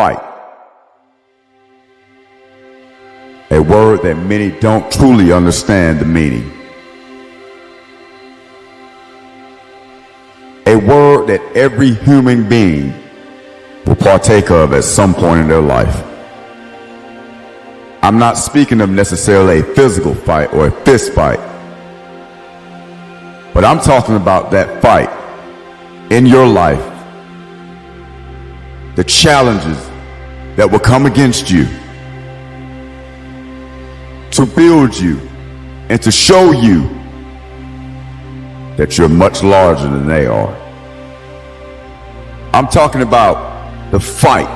fight. A word that many don't truly understand the meaning. A word that every human being will partake of at some point in their life. I'm not speaking of necessarily a physical fight or a fist fight, but I'm talking about that fight in your life, the challenges that will come against you to build you and to show you that you're much larger than they are. I'm talking about the fight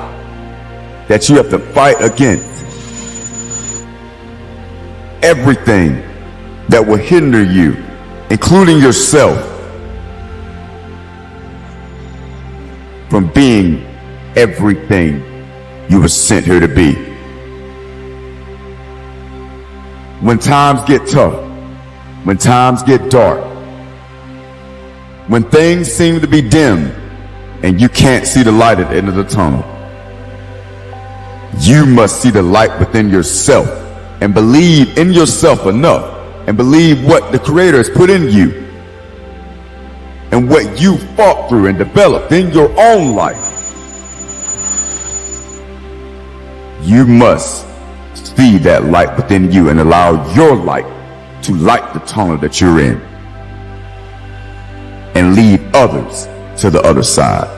that you have to fight against everything that will hinder you, including yourself, from being everything you were sent here to be. When times get tough, when times get dark, when things seem to be dim and you can't see the light at the end of the tunnel, you must see the light within yourself and believe in yourself enough and believe what the Creator has put in you and what you fought through and developed in your own life. You must see that light within you and allow your light to light the tunnel that you're in and lead others to the other side.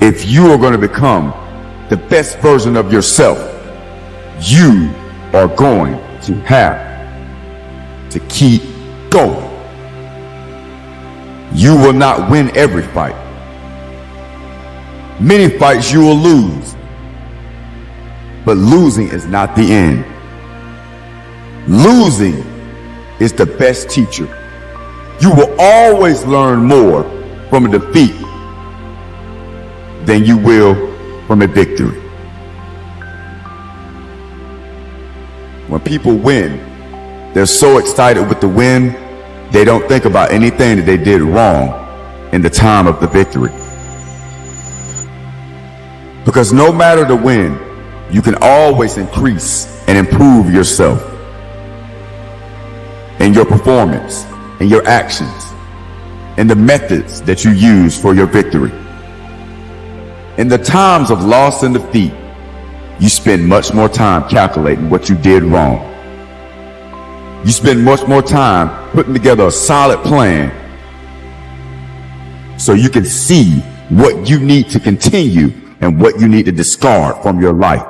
If you are going to become the best version of yourself, you are going to have to keep going. You will not win every fight. Many fights you will lose, but losing is not the end. Losing is the best teacher. You will always learn more from a defeat than you will from a victory. When people win, they're so excited with the win, they don't think about anything that they did wrong in the time of the victory. Because no matter the win, you can always increase and improve yourself and your performance and your actions and the methods that you use for your victory. In the times of loss and defeat, you spend much more time calculating what you did wrong. You spend much more time putting together a solid plan so you can see what you need to continue and what you need to discard from your life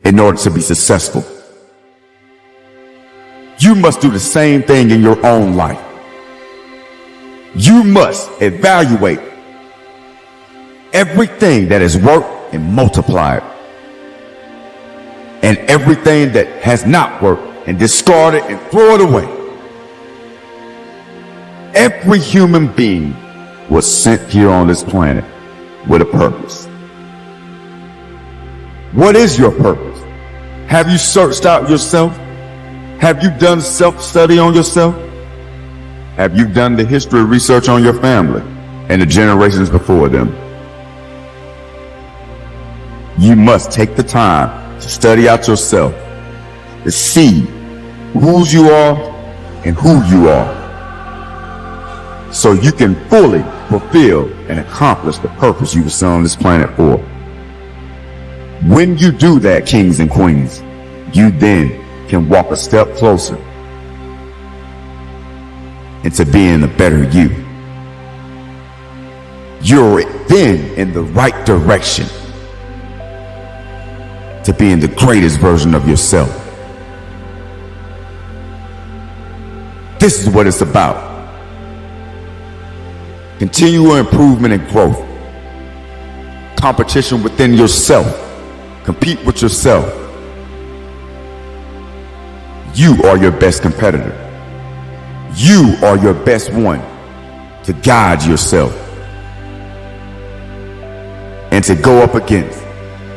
in order to be successful. You must do the same thing in your own life. You must evaluate everything that has worked and multiply it, and everything that has not worked and discard it and throw it away. Every human being was sent here on this planet with a purpose. What is your purpose? Have you searched out yourself? Have you done self-study on yourself? Have you done the history research on your family and the generations before them? You must take the time to study out yourself, to see whose you are and who you are, so you can fully fulfill and accomplish the purpose you were sent on this planet for. When you do that, kings and queens, you then can walk a step closer into being a better you. You're then in the right direction to being the greatest version of yourself. This is what it's about. Continual improvement and growth. Competition within yourself. Compete with yourself. You are your best competitor. You are your best one to guide yourself and to go up against,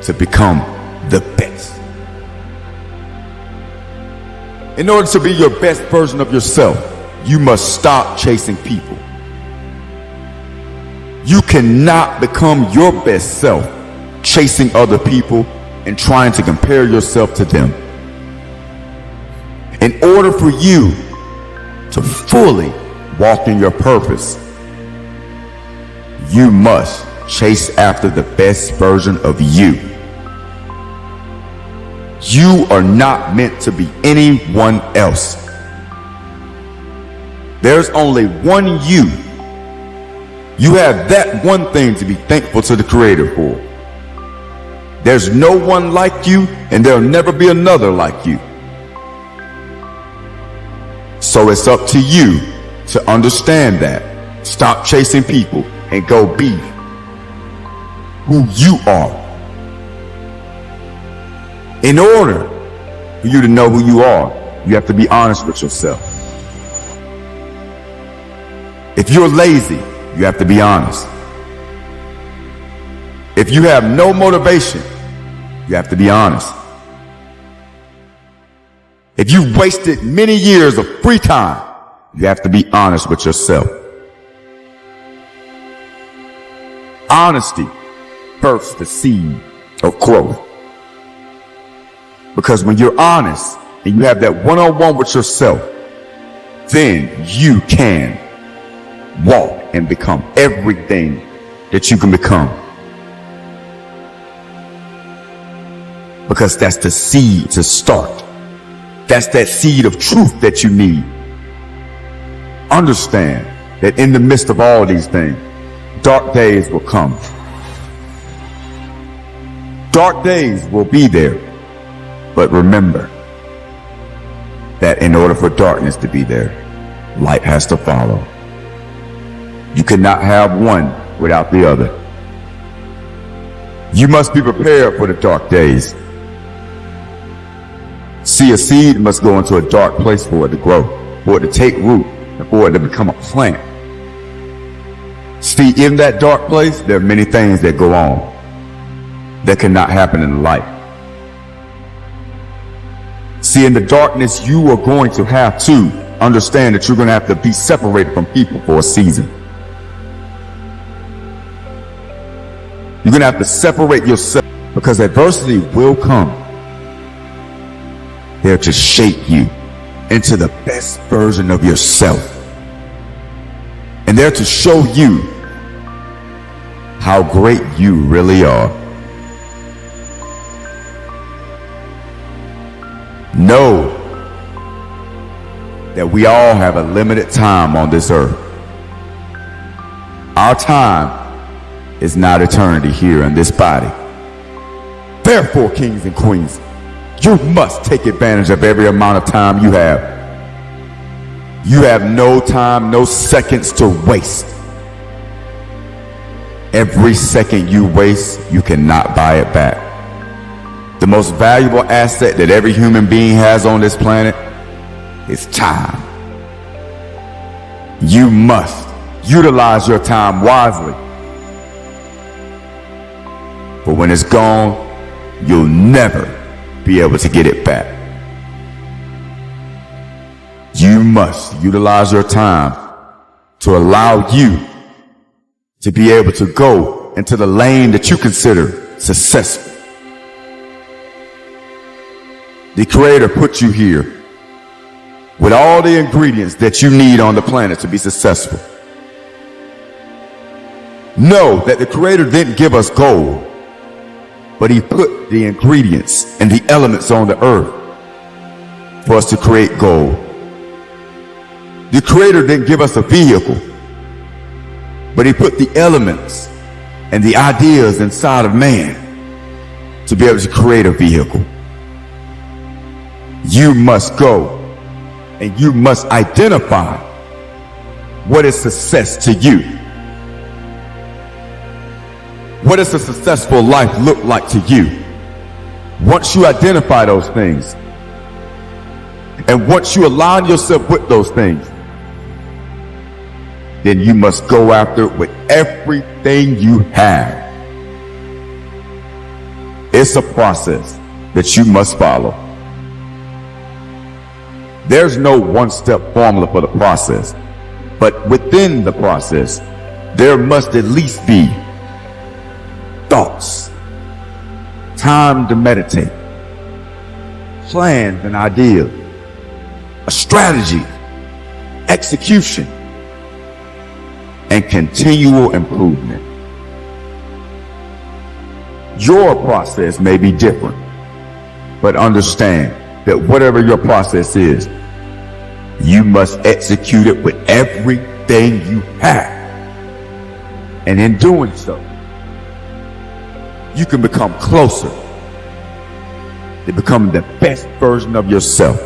to become the best. In order to be your best version of yourself, you must stop chasing people. You cannot become your best self chasing other people and trying to compare yourself to them. In order for you to fully walk in your purpose, you must chase after the best version of you. You are not meant to be anyone else. There's only one you. You have that one thing to be thankful to the Creator for. There's no one like you, and there'll never be another like you. So it's up to you to understand that. Stop chasing people and go be who you are. In order for you to know who you are, you have to be honest with yourself. If you're lazy, you have to be honest. If you have no motivation, you have to be honest. If you've wasted many years of free time, you have to be honest with yourself. Honesty births the seed of growth. Because when you're honest and you have that one-on-one with yourself, then you can walk and become everything that you can become. Because that's the seed to start. That's that seed of truth that you need. Understand that in the midst of all these things, dark days will come. Dark days will be there. But remember that in order for darkness to be there, light has to follow. You cannot have one without the other. You must be prepared for the dark days. See, a seed must go into a dark place for it to grow, for it to take root, and for it to become a plant. See, in that dark place, there are many things that go on that cannot happen in the light. See, in the darkness, you are going to have to understand that you're going to have to be separated from people for a season. You're going to have to separate yourself because adversity will come. There to shape you into the best version of yourself. And there to show you how great you really are. Know that we all have a limited time on this earth. Our time is not eternity here in this body. Therefore, kings and queens, you must take advantage of every amount of time you have. You have no time, no seconds to waste. Every second you waste, you cannot buy it back. The most valuable asset that every human being has on this planet is time. You must utilize your time wisely. But when it's gone, you'll never be able to get it back. You must utilize your time to allow you to be able to go into the lane that you consider successful. The Creator put you here with all the ingredients that you need on the planet to be successful. Know that the Creator didn't give us gold, but He put the ingredients and the elements on the earth for us to create gold. The Creator didn't give us a vehicle, but He put the elements and the ideas inside of man to be able to create a vehicle. You must go and you must identify what is success to you. What does a successful life look like to you? Once you identify those things, and once you align yourself with those things, then you must go after it with everything you have. It's a process that you must follow. There's no one-step formula for the process, but within the process, there must at least be thoughts, time to meditate, plans and ideas, a strategy, execution, and continual improvement. Your process may be different, but understand that whatever your process is, you must execute it with everything you have. And in doing so, you can become closer to becoming the best version of yourself.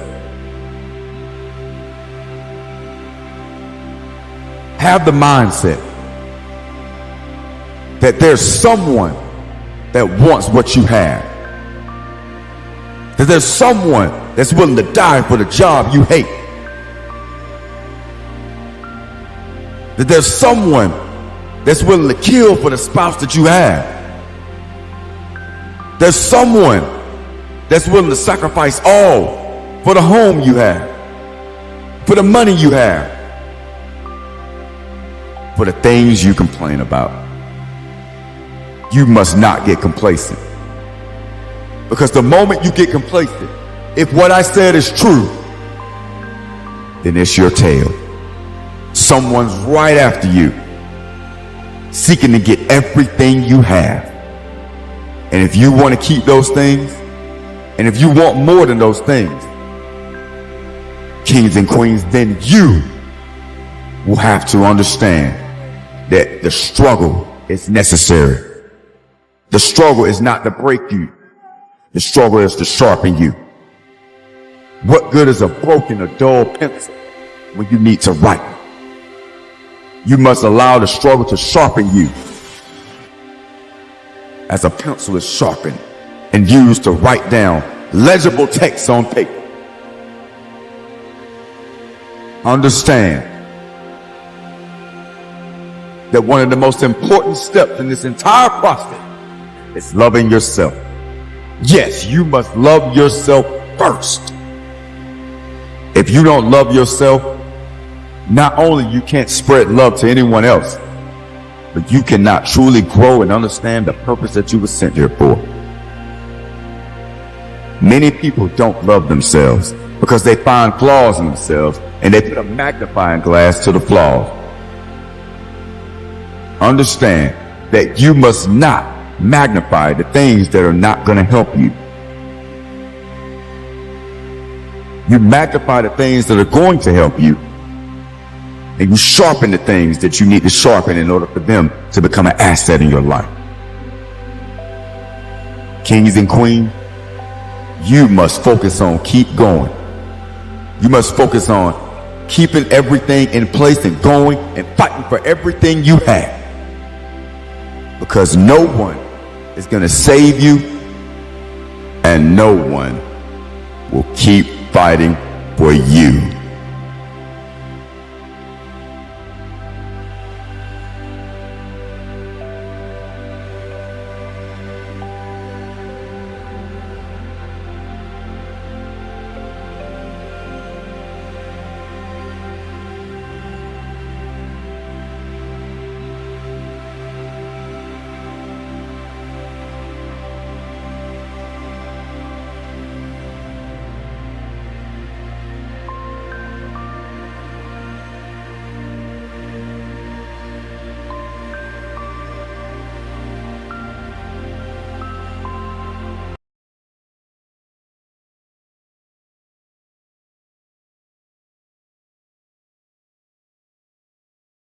Have the mindset that there's someone that wants what you have. That there's someone that's willing to die for the job you hate. That there's someone that's willing to kill for the spouse that you have. There's someone that's willing to sacrifice all for the home you have, for the money you have, for the things you complain about. You must not get complacent. Because the moment you get complacent, if what I said is true, then it's your tale. Someone's right after you, seeking to get everything you have. And if you want to keep those things, and if you want more than those things, kings and queens, then you will have to understand that the struggle is necessary. The struggle is not to break you. The struggle is to sharpen you. What good is a broken or dull pencil when you need to write? You must allow the struggle to sharpen you, as a pencil is sharpened and used to write down legible text on paper. Understand that one of the most important steps in this entire process is loving yourself. Yes, you must love yourself first. If you don't love yourself, not only you can't spread love to anyone else, but you cannot truly grow and understand the purpose that you were sent here for. Many people don't love themselves because they find flaws in themselves and they put a magnifying glass to the flaws. Understand that you must not magnify the things that are not going to help you. You magnify the things that are going to help you, and you sharpen the things that you need to sharpen in order for them to become an asset in your life. Kings and queens, you must focus on keep going. You must focus on keeping everything in place and going and fighting for everything you have. Because no one is going to save you, and no one will keep fighting for you.